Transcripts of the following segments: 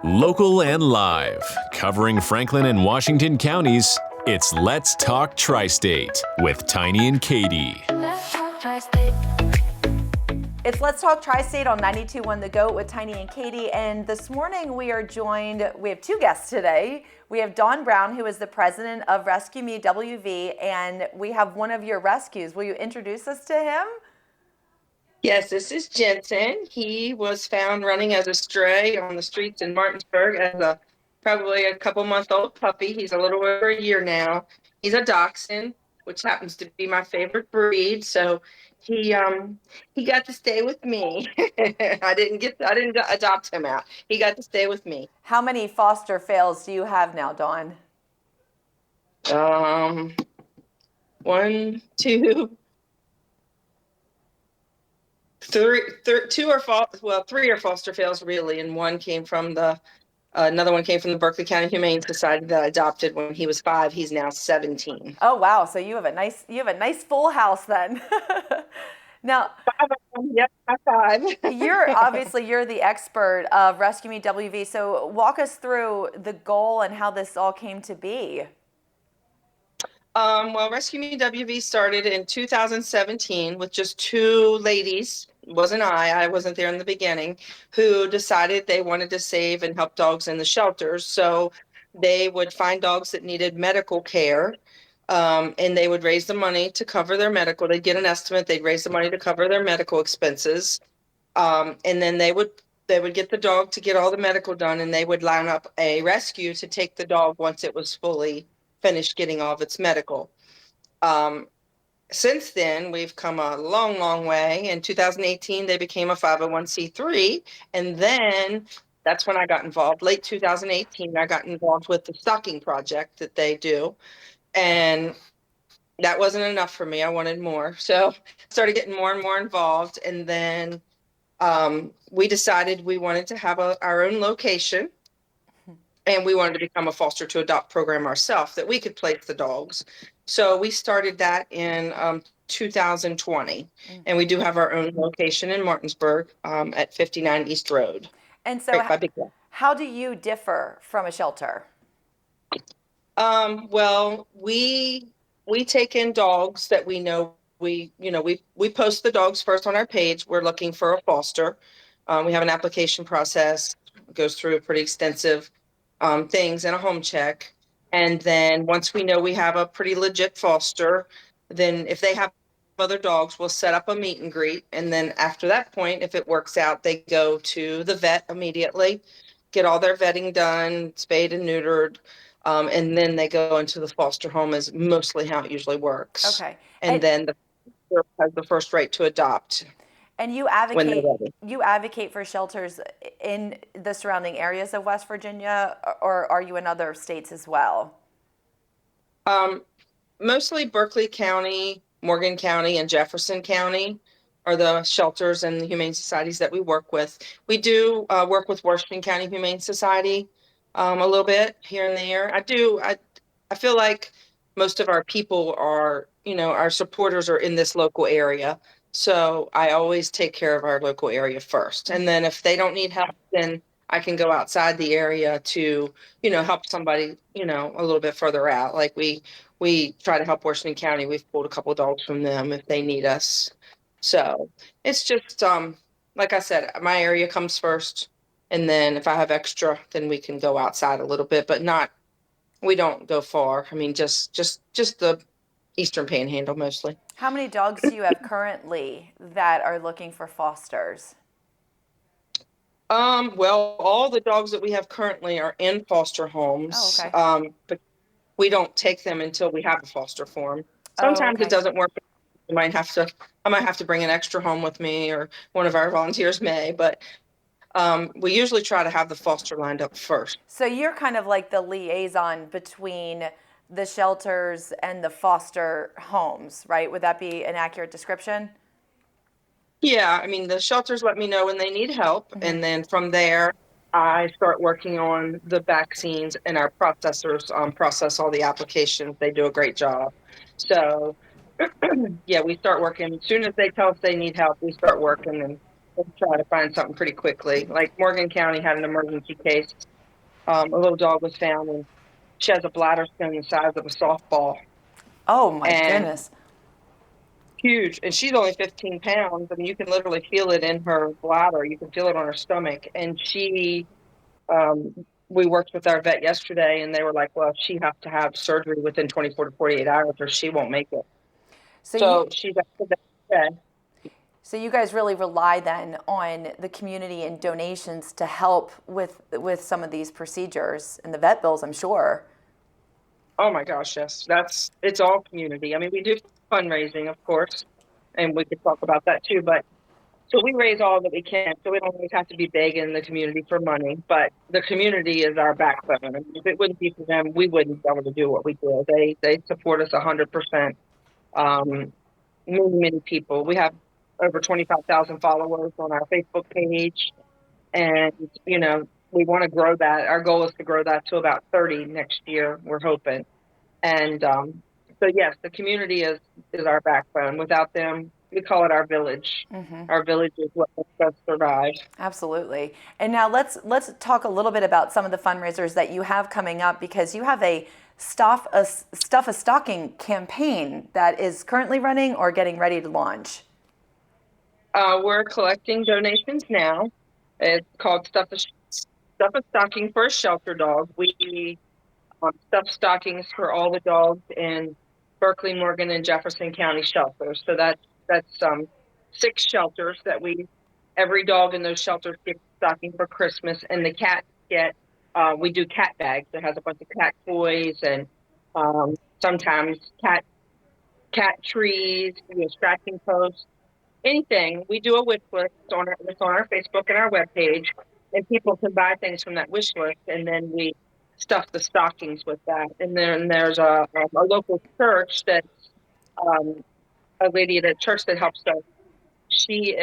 Local and live, covering Franklin and Washington counties, it's Let's Talk Tristate with Tiny and Katie. It's Let's Talk Tri-State on 92.1 The GOAT with Tiny and Katie. And this morning we have two guests today. We have Dawn Brown, who is the president of Rescue Me WV, and we have one of your rescues. Will you introduce us to him? Yes, this is Jensen. He was found running as a stray on the streets in Martinsburg as probably a couple-month-old puppy. He's a little over a year now. He's a dachshund, which happens to be my favorite breed. So he got to stay with me. I didn't adopt him out. He got to stay with me. How many foster fails do you have now, Dawn? One, two. Three are foster fails really, and another one came from the Berkeley County Humane Society that I adopted when he was 5. He's now 17. Oh wow! So you have a nice full house then. Now, yep, 5. you're the expert of Rescue Me WV. So walk us through the goal and how this all came to be. Well, Rescue Me WV started in 2017 with just 2 ladies. I wasn't there in the beginning, who decided they wanted to save and help dogs in the shelters. So they would find dogs that needed medical care, and they would raise the money to cover their medical. They'd get an estimate. They'd raise the money to cover their medical expenses. And then they would get the dog to get all the medical done, and they would line up a rescue to take the dog once it was fully finished getting all of its medical. Since then, we've come a long, long way. In 2018, they became a 501c3, and then that's when I got involved. Late 2018, I got involved with the stocking project that they do, and that wasn't enough for me. I wanted more, so I started getting more and more involved, and then we decided we wanted to have our own location, and we wanted to become a foster to adopt program ourselves that we could place the dogs. So we started that in 2020, and we do have our own location in Martinsburg at 59 East Road. And so how do you differ from a shelter? Well, we take in dogs that we know. We post the dogs first on our page. We're looking for a foster. We have an application process. It goes through a pretty extensive things and a home check. And then once we know we have a pretty legit foster, then if they have other dogs, we'll set up a meet and greet. And then after that point, if it works out, they go to the vet immediately, get all their vetting done, spayed and neutered. And then they go into the foster home is mostly how it usually works. Okay. And then the foster has the first right to adopt. And you advocate for shelters in the surrounding areas of West Virginia, or are you in other states as well? Mostly Berkeley County, Morgan County, and Jefferson County are the shelters and the humane societies that we work with. We do work with Washington County Humane Society a little bit here and there. I feel like most of our people are, our supporters are in this local area. So I always take care of our local area first. And then if they don't need help, then I can go outside the area to, help somebody, a little bit further out. Like we try to help Washington County. We've pulled a couple of dogs from them if they need us. So it's just, like I said, my area comes first. And then if I have extra, then we can go outside a little bit, but we don't go far. I mean, just the Eastern Panhandle mostly. How many dogs do you have currently that are looking for fosters? Well, all the dogs that we have currently are in foster homes. Oh, okay. But we don't take them until we have a foster form. Sometimes it doesn't work. I might have to bring an extra home with me, or one of our volunteers may, but we usually try to have the foster lined up first. So you're kind of like the liaison between the shelters and the foster homes, right? Would that be an accurate description? Yeah, I mean, the shelters let me know when they need help, and then from there, I start working on the vaccines, and our processors process all the applications. They do a great job. So, yeah, we start working. As soon as they tell us they need help, we start working, and we'll try to find something pretty quickly. Like Morgan County had an emergency case A little dog was found, and she has a bladder stone the size of a softball, Oh my and goodness. huge. And she's only 15 pounds. I mean, you can literally feel it in her bladder. You can feel it on her stomach. And um, we worked with our vet yesterday, and they were like, "Well, she has to have surgery within 24 to 48 hours, or she won't make it." So you So she's at the vet today. so you guys really rely then on the community and donations to help with some of these procedures and the vet bills, I'm sure. Oh my gosh, yes. It's all community. I mean, we do fundraising, of course, and we could talk about that too, but so we raise all that we can. So we don't always have to be begging the community for money, but the community is our backbone. I mean, if it wouldn't be for them, we wouldn't be able to do what we do. They support us 100%. Um, many people. We have over 25,000 followers on our Facebook page, and we want to grow that. Our goal is to grow that to about 30 next year. We're hoping. And so, yes, the community is our backbone. Without them, we call it our village. Our village is what makes us survive. Absolutely. And now let's talk a little bit about some of the fundraisers that you have coming up, because you have a stuff a stocking campaign that is currently running or getting ready to launch. We're collecting donations now. It's called Stuff a Stocking for a Shelter Dog. We stuff stockings for all the dogs in Berkeley, Morgan, and Jefferson County shelters. So that's 6 shelters that every dog in those shelters gets stocking for Christmas, and the cats get. We do cat bags that has a bunch of cat toys and sometimes cat trees, scratching posts, anything. We do a wish list it's on our Facebook and our webpage, and people can buy things from that wish list, and then we stuff the stockings with that. And then there's a local church that's um, a lady at a church that helps us. She's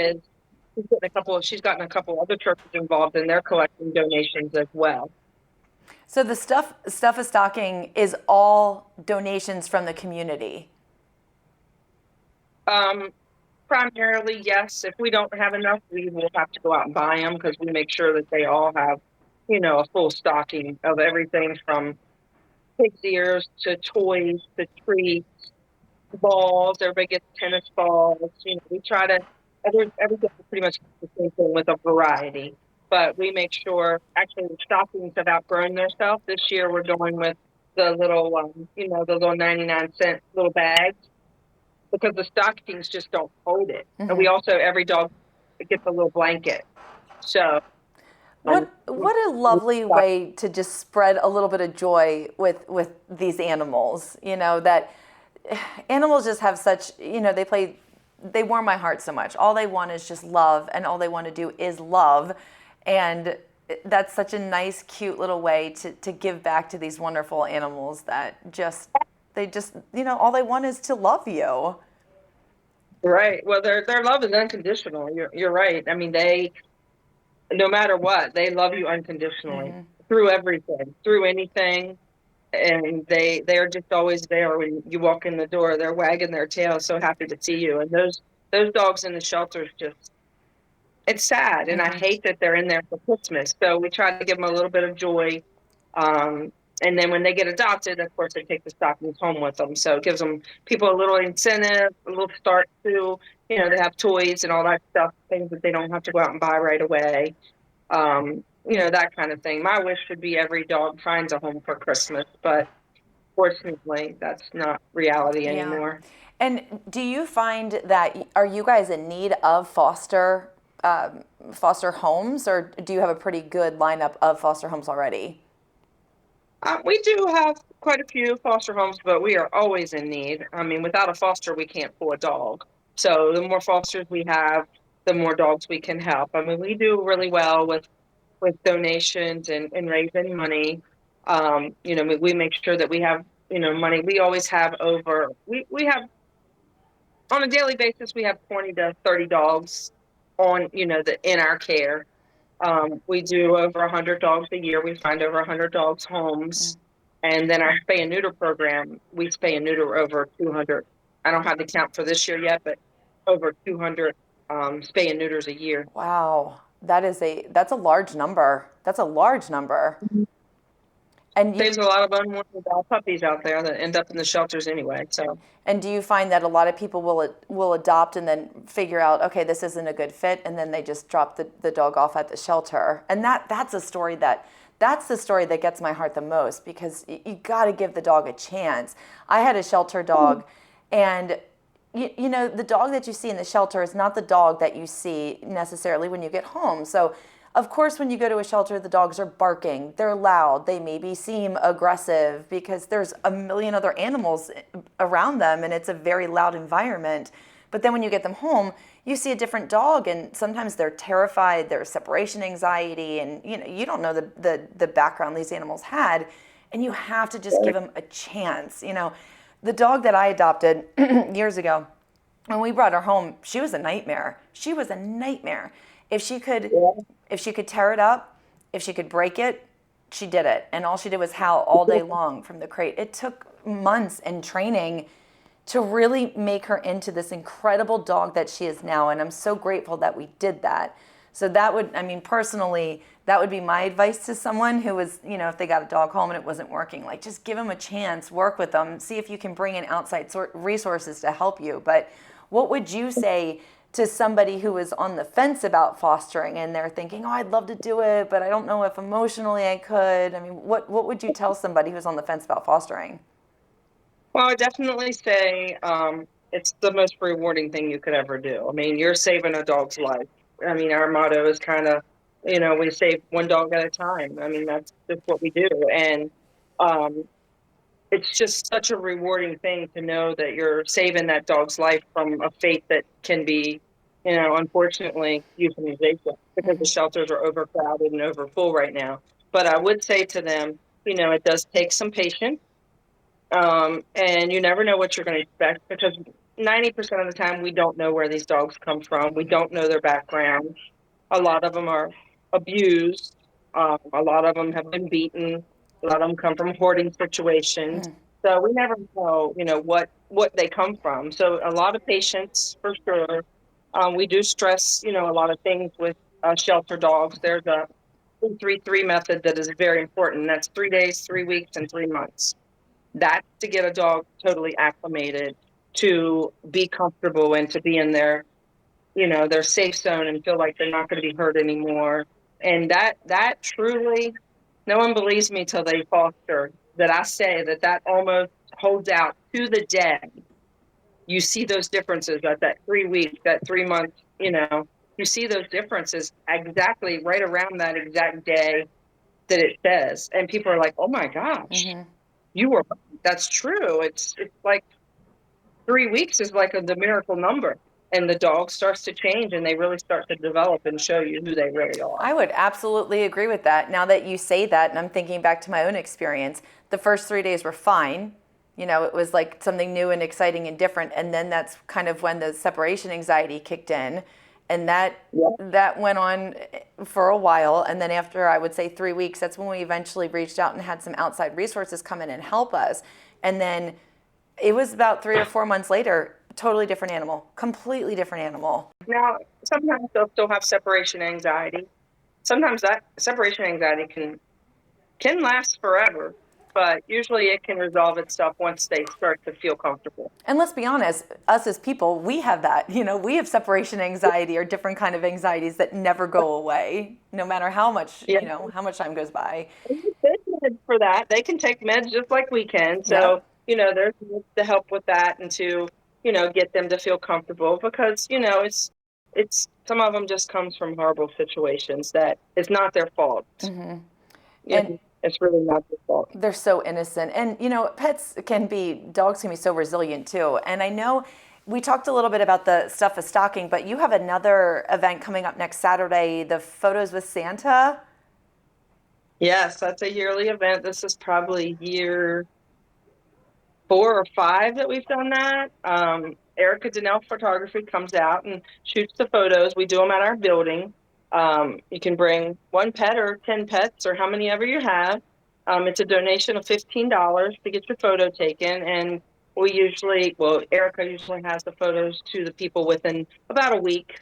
gotten a couple other churches involved, and they're collecting donations as well. So the stuff a stocking is all donations from the community. Primarily, yes. If we don't have enough, we will have to go out and buy them, because we make sure that they all have, a full stocking of everything from pig's ears to toys to treats, balls. Everybody gets tennis balls. We try to, everything is pretty much the same thing with a variety. But we make sure, actually, the stockings have outgrown themselves. This year, we're going with the little, the little 99-cent little bags, because the stockings just don't hold it. And we also, every dog gets a little blanket. So What a lovely way to just spread a little bit of joy with these animals. That animals just have such, they warm my heart so much. All they want is just love, and all they want to do is love. And that's such a nice, cute little way to give back to these wonderful animals that they just, all they want is to love you. Right. Well, their love is unconditional. You're right. I mean, no matter what, they love you unconditionally through everything, through anything. And they're just always there when you walk in the door. They're wagging their tail, so happy to see you. And those dogs in the shelters, it's sad. And I hate that they're in there for Christmas. So we try to give them a little bit of joy. And then when they get adopted, of course, they take the stockings home with them. So it gives people a little incentive, a little start to, they have toys and all that stuff, things that they don't have to go out and buy right away. That kind of thing. My wish would be every dog finds a home for Christmas, but fortunately, that's not reality anymore. And do you find that, are you guys in need of foster homes, or do you have a pretty good lineup of foster homes already? We do have quite a few foster homes, but we are always in need. I mean, without a foster, we can't pull a dog. So the more fosters we have, the more dogs we can help. I mean, we do really well with donations and raising money. We make sure that we have, money. We always have we have, on a daily basis, we have 20 to 30 dogs on, in our care. We do over 100 dogs a year. We find over 100 dogs homes. And then our spay and neuter program, we spay and neuter over 200. I don't have the count for this year yet, but over 200 spay and neuters a year. Wow. That's a large number. That's a large number. And Saves a lot of unwanted puppies out there that end up in the shelters anyway. So, and do you find that a lot of people will adopt and then figure out, okay, this isn't a good fit, and then they just drop the dog off at the shelter? And that's a story that's the story that gets my heart the most, because you got to give the dog a chance. I had a shelter dog, and you know, the dog that you see in the shelter is not the dog that you see necessarily when you get home. So, of course, when you go to a shelter, the dogs are barking, they're loud, they maybe seem aggressive because there's a million other animals around them and it's a very loud environment. But then when you get them home, you see a different dog, and sometimes they're terrified, there's separation anxiety, and you know, you don't know the background these animals had, and you have to just give them a chance. You know, the dog that I adopted years ago, when we brought her home, she was a nightmare. She was a nightmare. If she could tear it up, if she could break it, she did it. And all she did was howl all day long from the crate. It took months and training to really make her into this incredible dog that she is now. And I'm so grateful that we did that. So that would, I mean, personally, that would be my advice to someone who was, you know, if they got a dog home and it wasn't working, like, just give them a chance, work with them, see if you can bring in outside resources to help you. But what would you say to somebody who is on the fence about fostering and they're thinking, oh, I'd love to do it, but I don't know if emotionally I could? I mean, what would you tell somebody who's on the fence about fostering? well, I definitely say it's the most rewarding thing you could ever do. I mean, you're saving a dog's life. I mean, our motto is kind of, you know, we save one dog at a time. I mean, that's just what we do. And um, it's just such a rewarding thing to know that you're saving that dog's life from a fate that can be, you know, unfortunately, euthanization, because the shelters are overcrowded and overfull right now. But I would say to them, you know, it does take some patience, and you never know what you're going to expect, because 90% of the time we don't know where these dogs come from. We don't know their background. A lot of them are abused. A lot of them have been beaten. A lot of them come from hoarding situations. So we never know, you know, what they come from. So a lot of patience for sure. We do stress, you know, a lot of things with shelter dogs. There's a 3-3 method that is very important. That's 3 days, 3 weeks, and 3 months. That's to get a dog totally acclimated to be comfortable and to be in their, you know, their safe zone and feel like they're not going to be hurt anymore. And that truly, no one believes me till they foster, that I say that almost holds out to the day. You see those differences at that 3 week, that 3 month, you know, you see those differences exactly right around that exact day that it says. And people are like, oh my gosh, you were, that's true. It's like 3 weeks is like the miracle number. And the dog starts to change and they really start to develop and show you who they really are. I would absolutely agree with that. Now that you say that, and I'm thinking back to my own experience, the first 3 days were fine. You know, it was like something new and exciting and different. And then that's kind of when the separation anxiety kicked in. And that went on for a while. And then after, I would say 3 weeks, that's when we eventually reached out and had some outside resources come in and help us. And then it was about 3 or 4 months later, totally different animal, completely different animal. Now, sometimes they'll still have separation anxiety. Sometimes that separation anxiety can last forever, but usually it can resolve itself once they start to feel comfortable. And let's be honest, us as people, we have that. You know, we have separation anxiety or different kind of anxieties that never go away, no matter how much, you know, how much time goes by. There's meds for that. They can take meds just like we can. So, you know, there's meds to help with that and to, you know, get them to feel comfortable, because, you know, it's some of them just comes from horrible situations that it's not their fault. And it's really not their fault. They're so innocent. And, you know, dogs can be so resilient too. And I know we talked a little bit about the stuff of stalking, but you have another event coming up next Saturday, the Photos with Santa. Yes, that's a yearly event. This is probably year 4 or 5 that we've done that. Erica Donnell Photography comes out and shoots the photos. We do them at our building. You can bring 1 pet or 10 pets or how many ever you have. It's a donation of $15 to get your photo taken. And Erica usually has the photos to the people within about a week.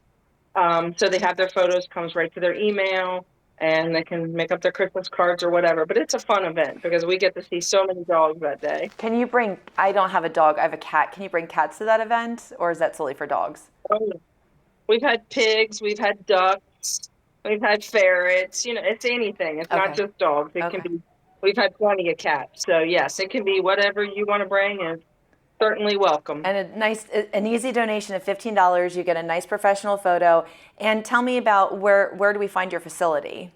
So they have their photos, comes right to their email. and they can make up their Christmas cards or whatever. But it's a fun event because we get to see so many dogs that day. Can you bring, I don't have a dog, I have a cat. Can you bring cats to that event, or is that solely for dogs? Oh, we've had pigs, we've had ducks, we've had ferrets. It's anything. It's not Okay. just dogs. It can Okay. be. We've had plenty of cats. So yes, it can be whatever you want to bring is certainly welcome. And an easy donation of $15. You get a nice professional photo. And tell me about where do we find your facility?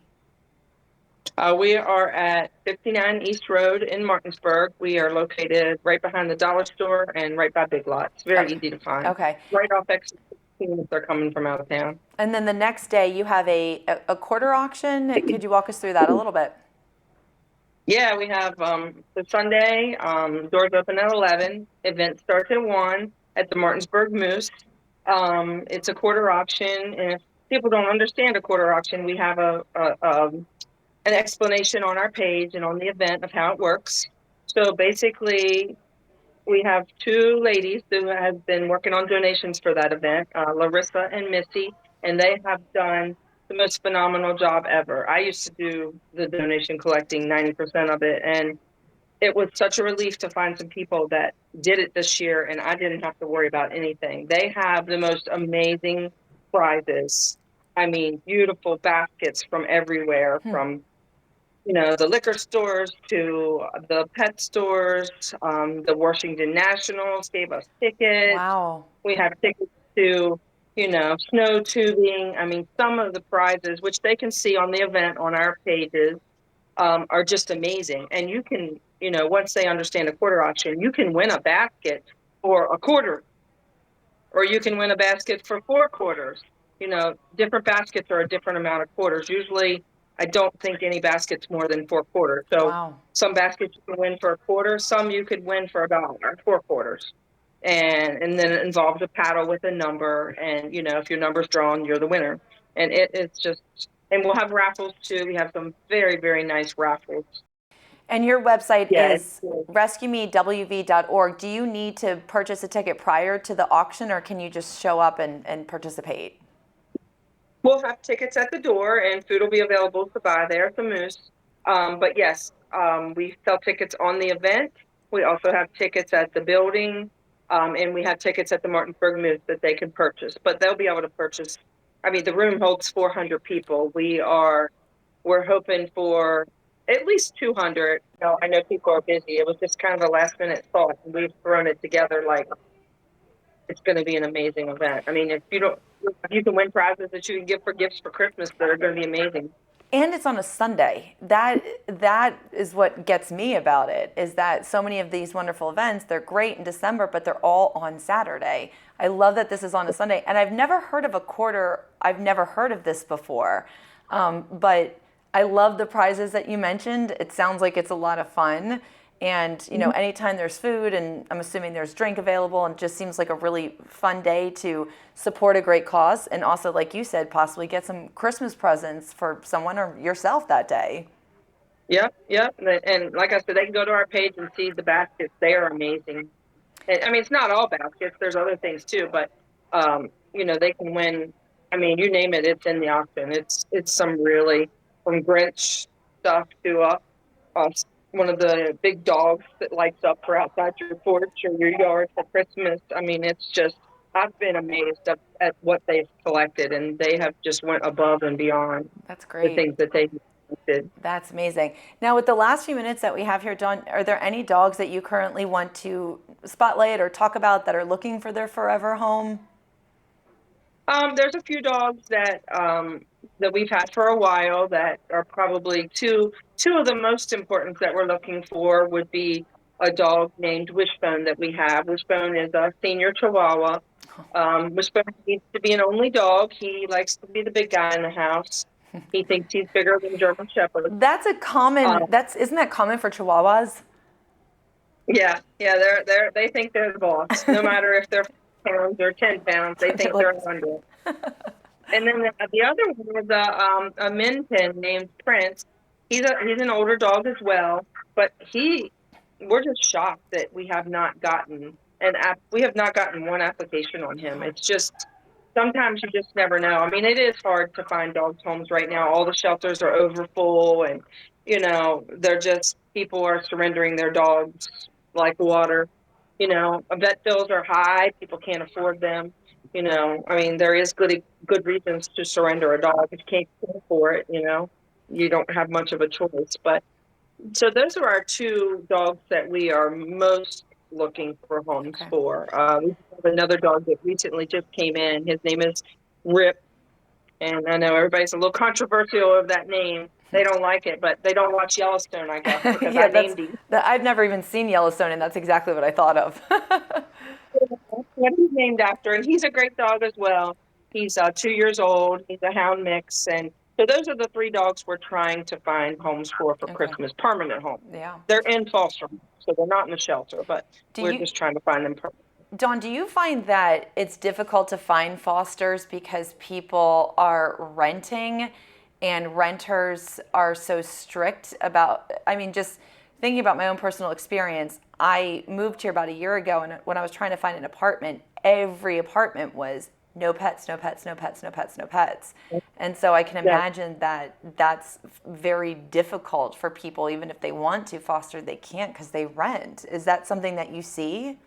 We are at 59 East Road in Martinsburg. We are located right behind the dollar store and right by Big Lots. Very Okay. easy to find. Okay. Right off exit 16 if they're coming from out of town. And then the next day you have a quarter auction. Could you walk us through that a little bit? Yeah, we have the Sunday, doors open at 11. Event starts at 1 at the Martinsburg Moose. It's a quarter auction, and if people don't understand a quarter auction, we have an explanation on our page and on the event of how it works. So basically, we have two ladies who have been working on donations for that event, Larissa and Missy, and they have done the most phenomenal job ever. I used to do the donation collecting 90% of it, and it was such a relief to find some people that did it this year, and I didn't have to worry about anything. They have the most amazing prizes. I mean, beautiful baskets from everywhere, from the liquor stores to the pet stores. The Washington Nationals gave us tickets. Wow. We have tickets to, snow tubing. I mean, some of the prizes, which they can see on the event on our pages, are just amazing. And you can, once they understand a quarter auction, you can win a basket for a quarter, or you can win a basket for 4 quarters. Different baskets are a different amount of quarters. Usually, I don't think any basket's more than 4 quarters. So Wow. some baskets you can win for a quarter, some you could win for about 4 quarters. And then it involves a paddle with a number. And, if your number's drawn, you're the winner. And it's just, and we'll have raffles too. We have some very, very nice raffles. And your website Yeah, is rescuemewv.org. Do you need to purchase a ticket prior to the auction, or can you just show up and participate? We'll have tickets at the door, and food will be available to buy there at the Moose. But yes, we sell tickets on the event. We also have tickets at the building, and we have tickets at the Martinsburg Moose that they can purchase. But they'll be able to purchase. I mean, the room holds 400 people. We're hoping for at least 200. I know people are busy. It was just kind of a last minute thought, and we've thrown it together like it's going to be an amazing event. I mean, if you can win prizes that you can give for gifts for Christmas that are going to be amazing. And it's on a Sunday. That is what gets me about it, is that so many of these wonderful events, they're great in December, but they're all on Saturday. I love that this is on a Sunday. And I've never heard of a quarter. I've never heard of this before. But I love the prizes that you mentioned. It sounds like it's a lot of fun. And, anytime there's food, and I'm assuming there's drink available, and it just seems like a really fun day to support a great cause. And also, like you said, possibly get some Christmas presents for someone or yourself that day. Yep. And like I said, they can go to our page and see the baskets. They are amazing. And, I mean, it's not all baskets. There's other things too, but, they can win. I mean, you name it, it's in the auction. It's some really, from Grinch stuff to one of the big dogs that lights up for outside your porch or your yard for Christmas. I mean, it's just, I've been amazed at what they've collected, and they have just went above and beyond. That's The great. things that they did. That's amazing. Now, with the last few minutes that we have here, Dawn, are there any dogs that you currently want to spotlight or talk about that are looking for their forever home? There's a few dogs that we've had for a while that are probably two of the most important that we're looking for would be a dog named Wishbone that we have. Wishbone is a senior Chihuahua. Wishbone needs to be an only dog. He likes to be the big guy in the house. He thinks he's bigger than German Shepherd. That's a common. Isn't that common for Chihuahuas? Yeah. They think they're the boss, no matter if they're pounds or 10 pounds. They think they're 100. And then the other one is a min pin named Prince. He's an older dog as well, but we're just shocked that we have not gotten one application on him. It's just sometimes you just never know. I mean, it is hard to find dogs homes right now. All the shelters are overfull, and they're just people are surrendering their dogs like water. Vet bills are high. People can't afford them. I mean, there is good reasons to surrender a dog if you can't pay for it. You don't have much of a choice. But so those are our two dogs that we are most looking for homes Okay. for. We have another dog that recently just came in. His name is Rip, and I know everybody's a little controversial of that name. They don't like it, but they don't watch Yellowstone, I guess, because Yeah, I named him. I've never even seen Yellowstone, and that's exactly what I thought of. What he's named after, and he's a great dog as well. He's 2 years old. He's a hound mix, and so those are the three dogs we're trying to find homes for Okay. Christmas, permanent homes. Yeah. They're in foster, so they're not in the shelter, but we're just trying to find them permanent. Dawn, do you find that it's difficult to find fosters because people are renting and renters are so strict about, I mean, just thinking about my own personal experience, I moved here about a year ago, and when I was trying to find an apartment, every apartment was no pets, no pets, no pets, no pets, no pets. And so I can imagine that that's very difficult for people, even if they want to foster, they can't because they rent. Is that something that you see?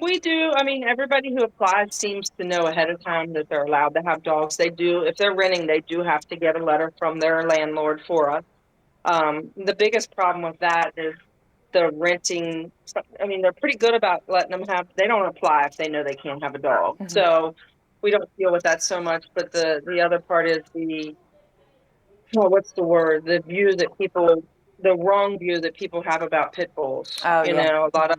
We do. I mean, everybody who applies seems to know ahead of time that they're allowed to have dogs. They do. If they're renting, they do have to get a letter from their landlord for us. The biggest problem with that is the renting. I mean, they're pretty good about letting them have, they don't apply if they know they can't have a dog. Mm-hmm. So we don't deal with that so much. But the other part is what's the word? The wrong view that people have about pit bulls. Oh, yeah. A lot of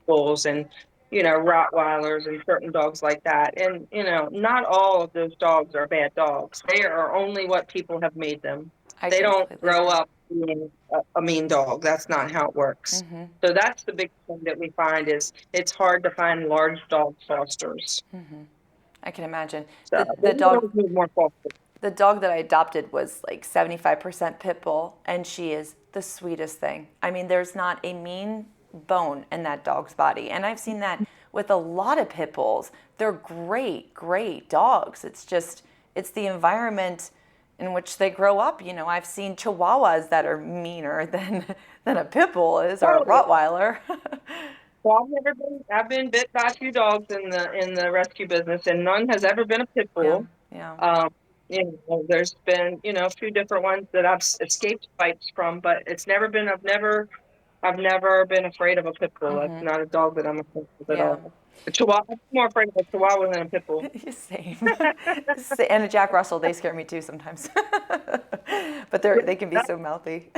bulls and Rottweilers and certain dogs like that. And not all of those dogs are bad dogs. They are only what people have made them. They don't grow up being a mean dog. That's not how it works. Mm-hmm. So that's the big thing that we find is it's hard to find large dog fosters. Mm-hmm. I can imagine. So The dog need more fosters. The dog that I adopted was like 75% pit bull, and she is the sweetest thing. I mean, there's not a mean bone in that dog's body. And I've seen that with a lot of pit bulls. They're great, great dogs. It's the environment in which they grow up. I've seen Chihuahuas that are meaner than a pit bull is, or a Rottweiler. Well, I've been bit by a few dogs in the rescue business, and none has ever been a pit bull. Yeah. There's been a few different ones that I've escaped bites from, but I've never been afraid of a pit bull. Mm-hmm. That's not a dog that I'm afraid of at Yeah. all. A Chihuahua, I'm more afraid of a Chihuahua than a pit bull. Same. And a Jack Russell, they scare me too sometimes. But they can be so mouthy.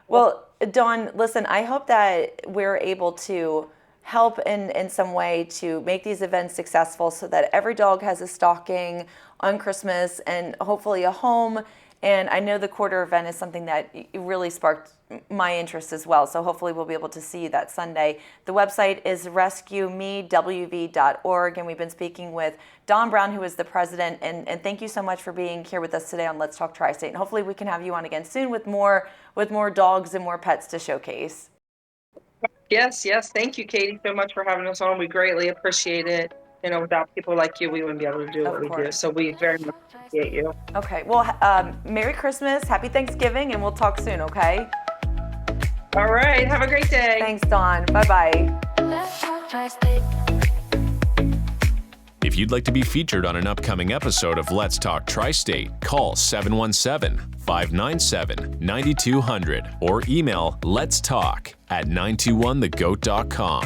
Well, Dawn, listen, I hope that we're able to help in some way to make these events successful so that every dog has a stocking on Christmas and hopefully a home. And I know the quarter event is something that really sparked my interest as well. So hopefully we'll be able to see you that Sunday. The website is rescuemewv.org. And we've been speaking with Dawn Brown, who is the president. And thank you so much for being here with us today on Let's Talk Tri-State. And hopefully we can have you on again soon with more dogs and more pets to showcase. Yes. Thank you, Katie, so much for having us on. We greatly appreciate it. Without people like you, we wouldn't be able to do what we do. So we very much appreciate you. Okay. Well, Merry Christmas, Happy Thanksgiving, and we'll talk soon, okay? All right. Have a great day. Thanks, Dawn. Bye-bye. If you'd like to be featured on an upcoming episode of Let's Talk Tri-State, call 717-597-9200 or email letstalk@921thegoat.com.